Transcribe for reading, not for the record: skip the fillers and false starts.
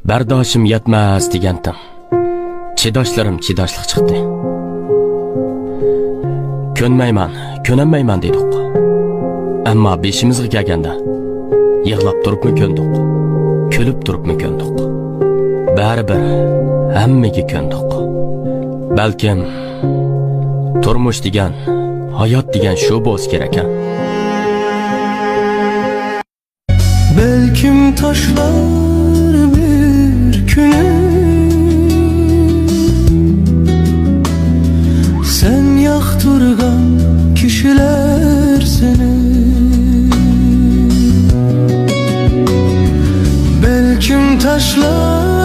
Bardoshim yetmas degandim. Chidoshlarim chidoshlik chiqdi. Ko'nmayman dedik. Ammo beshimizga kelganda yig'lab turibmi ko'ndik, kulib turibmi ko'ndik. Baribir hammaga ko'ndik. Balkim turmush degan, hayot degan shu bo'lish kerak ekan. Belkim taşlar bir günü sen yaktırgan kişiler seni. Belkim taşlar